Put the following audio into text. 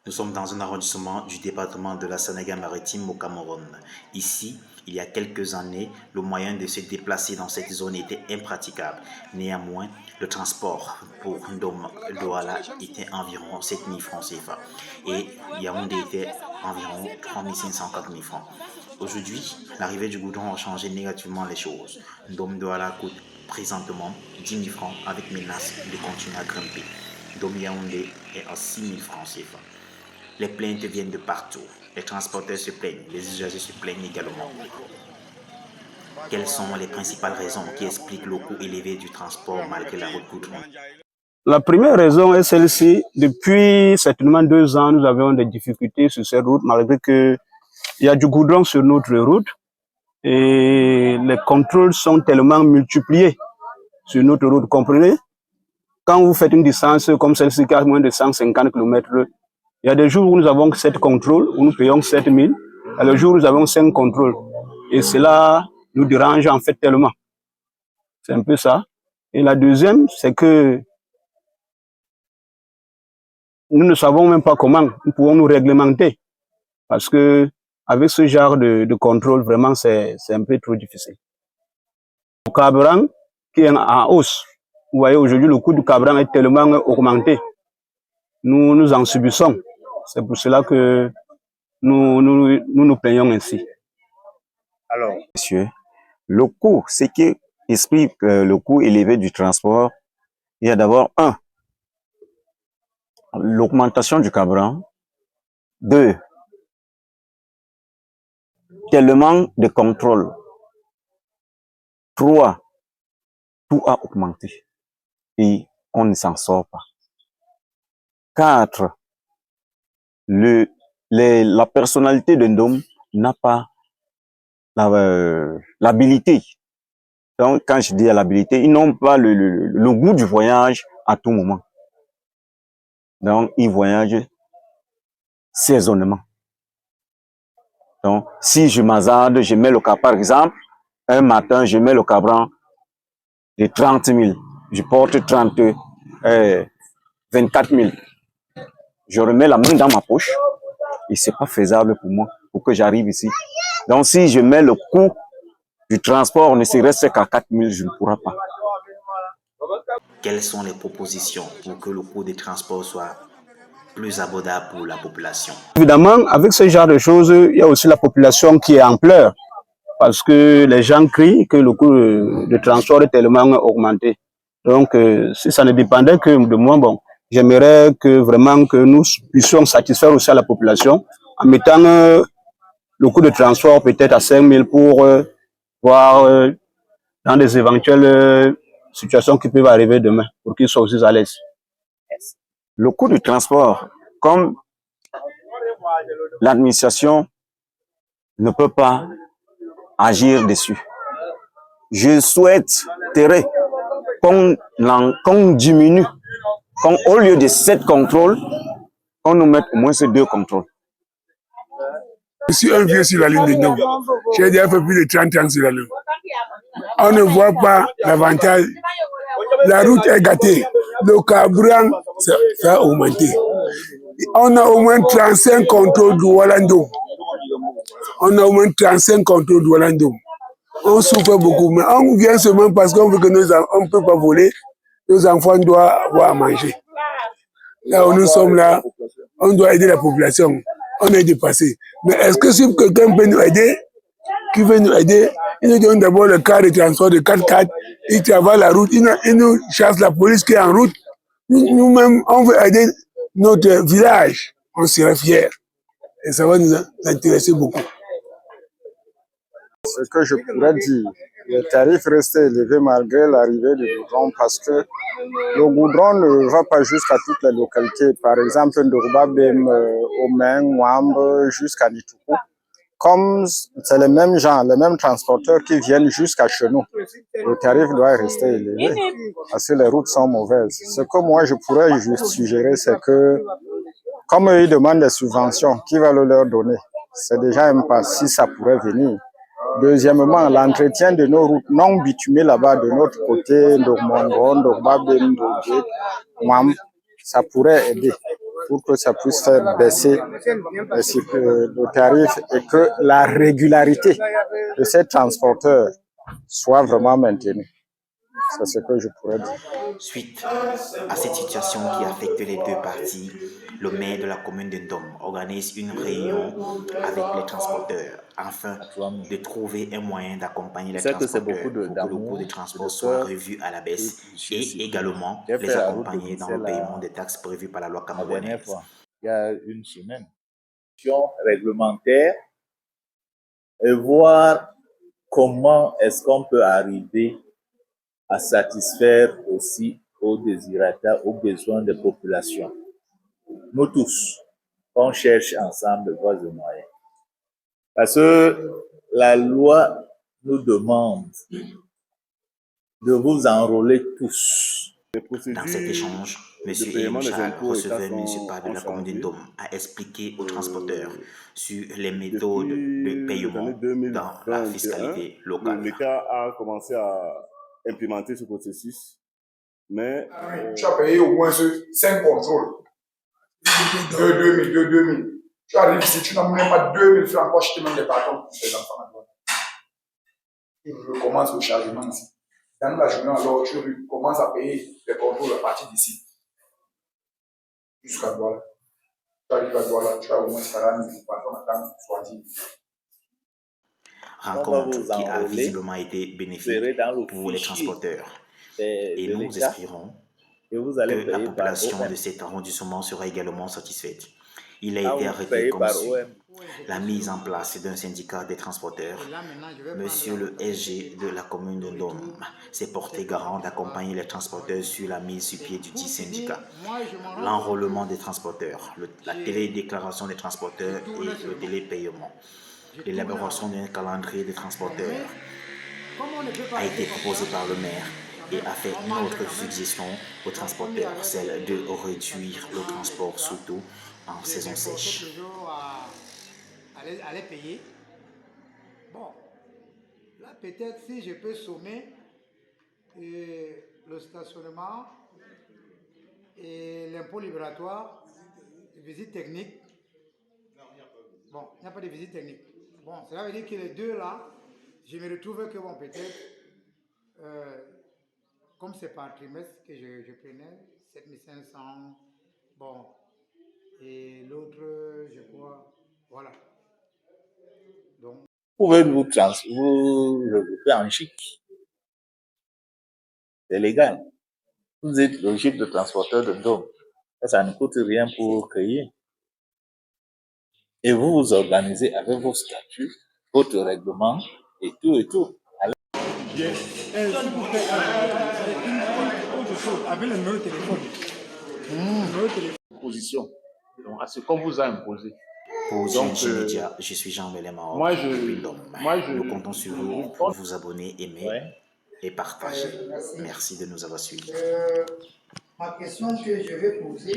Nous sommes dans un arrondissement du département de la Sénégal-Maritime au Cameroun. Ici, il y a quelques années, le moyen de se déplacer dans cette zone était impraticable. Néanmoins, le transport pour Douala était environ 7 000 francs CFA et Yaoundé était environ 3 500 4 000 francs. Aujourd'hui, l'arrivée du goudron a changé négativement les choses. Douala coûte présentement 10 000 francs avec menace de continuer à grimper. Yaoundé est à 6 000 francs CFA. Les plaintes viennent de partout. Les transporteurs se plaignent, les usagers se plaignent également. Quelles sont les principales raisons qui expliquent le coût élevé du transport malgré la route goudron? La première raison est celle-ci. Depuis certainement 2 ans, nous avons des difficultés sur cette route, malgré qu'il y a du goudron sur notre route et les contrôles sont tellement multipliés sur notre route. Comprenez? Quand vous faites une distance comme celle-ci qui a moins de 150 km, il y a des jours où nous avons 7 contrôles, où nous payons 7 000. Il y a des jours où nous avons 5 contrôles. Et cela nous dérange en fait tellement. C'est un peu ça. Et la deuxième, c'est que nous ne savons même pas comment nous pouvons nous réglementer. Parce que avec ce genre de contrôle, vraiment, c'est un peu trop difficile. Le carburant qui est en hausse. Vous voyez, aujourd'hui, le coût du carburant est tellement augmenté. Nous en subissons. C'est pour cela que nous plaignons ainsi. Alors, monsieur, le coût, ce qui explique le coût élevé du transport, il y a d'abord l'augmentation du carburant. 2, tellement de contrôle. 3, tout a augmenté et on ne s'en sort pas. 4, la personnalité d'un homme n'a pas l'habilité. Donc, quand je dis l'habilité, ils n'ont pas le goût du voyage à tout moment. Donc, ils voyagent saisonnement. Donc, si je m'hazarde, je mets le carburant, par exemple, un matin, je mets le carburant de 30 000. Je porte 24 000. Je remets la main dans ma poche et c'est pas faisable pour moi, pour que j'arrive ici. Donc, si je mets le coût du transport ne serait-ce qu'à 4 000, je ne pourrai pas. Quelles sont les propositions pour que le coût des transports soit plus abordable pour la population? Évidemment, avec ce genre de choses, il y a aussi la population qui est en pleurs. Parce que les gens crient que le coût de transport est tellement augmenté. Donc, si ça ne dépendait que de moi, bon, j'aimerais que vraiment que nous puissions satisfaire aussi à la population en mettant le coût de transport peut-être à 5 000 pour voir dans des éventuelles situations qui peuvent arriver demain, pour qu'ils soient aussi à l'aise. Le coût du transport, comme l'administration ne peut pas agir dessus, je souhaiterais qu'on diminue, qu'au lieu de 7 contrôles, qu'on nous mette au moins ces 2 contrôles. Je suis un vieux sur la ligne de Ndom. J'ai déjà fait plus de 30 ans sur la ligne. On ne voit pas l'avantage. La route est gâtée. Le carburant, ça a augmenté. On a au moins 35 contrôles de Douala-Ndom. On a au moins 35 contrôles de Douala-Ndom. On souffre beaucoup, mais on vient seulement parce qu'on veut que on ne peut pas voler. Nos enfants doivent avoir à manger. Là où nous sommes là, on doit aider la population. On est dépassé. Mais est-ce que si quelqu'un peut nous aider, qui veut nous aider, il nous donne d'abord le car de transport de 4x4, il travaille la route, il nous chasse la police qui est en route. Nous-mêmes, on veut aider notre village. On serait fiers. Et ça va nous intéresser beaucoup. Ce que je pourrais dire, les tarifs restent élevés malgré l'arrivée du goudron parce que le goudron ne va pas jusqu'à toutes les localités. Par exemple, Ndourouba, Bem, Omen, Wambe, jusqu'à Nitoukou. Comme c'est les mêmes gens, les mêmes transporteurs qui viennent jusqu'à chez nous, le tarif doit rester élevé parce que les routes sont mauvaises. Ce que moi je pourrais juste suggérer, c'est que comme ils demandent des subventions, qui va le leur donner? C'est déjà un pas si ça pourrait venir. Deuxièmement, l'entretien de nos routes non bitumées là-bas de notre côté, Ndomongo, Ndourouba, Bem, ça pourrait aider. pour que ça puisse faire baisser le tarif et que la régularité de ces transporteurs soit vraiment maintenue. C'est ce que je pourrais dire. Suite à cette situation qui affecte les deux parties, le maire de la commune de Ndom organise une réunion avec les transporteurs afin de trouver un moyen d'accompagner les transporteurs pour que le coût de transport soit revu à la baisse et également les accompagner dans le paiement des taxes prévues par la loi camerounaise. Il y a une semaine, réglementaire et voir comment est-ce qu'on peut arriver à satisfaire aussi aux désirata, aux besoins des populations. Nous tous, on cherche ensemble voies et moyens. Parce que la loi nous demande de vous enrôler tous. Dans cet échange, M. Eyemcha, receveur municipal de la commune de Ndom, a expliqué aux transporteurs sur les méthodes de paiement dans la fiscalité locale. L'État a commencé à implémenter ce processus, mais... Tu as payé au moins 5 contrôles. 2000. Tu arrives ici, tu n'as même pas 2000 francs pour acheter même des bâtons pour tes enfants. Tu recommences le chargement ici. Dans la journée, alors, tu commences à payer les contrôles à partir d'ici. Jusqu'à Douala. Tu arrives à Douala, tu as au moins 40 000 bâtons à temps, soit dit. Rencontre qui a visiblement été bénéfique pour les transporteurs. Et nous espérons que la population de cet arrondissement sera également satisfaite. Il a été arrêté comme suit. La mise en place d'un syndicat des transporteurs. Monsieur le SG de la commune de Ndom s'est porté garant d'accompagner les transporteurs sur la mise sur pied du dit syndicat. L'enrôlement des transporteurs, la télédéclaration des transporteurs et le télépaiement. L'élaboration d'un calendrier des transporteurs a été proposé par le maire et a fait une autre suggestion aux transporteurs, celle de réduire le transport, surtout en saison sèche. Aller payer. Bon, là peut-être si je peux sommer le stationnement et l'impôt libératoire, visite technique. Bon, il n'y a pas de visite technique. Bon, cela veut dire que les deux là, je me retrouve que bon peut-être, comme c'est par trimestre que je prenais, 7500, bon, et l'autre, je crois, voilà. Donc, Vous pouvez vous regrouper en chic. C'est légal. Vous êtes le chic de transporteur de Ndom. Ça ne coûte rien pour créer. Et vous vous organisez avec vos statuts, votre règlement et tout et tout. avec le numéro de téléphone. Position. Donc, à ce qu'on vous a imposé. Pour GNG Media, je suis Jean-Mélé Maro. Nous comptons sur vous pour vous abonner, aimer et partager. Merci de nous avoir suivis. Ma question que je vais poser.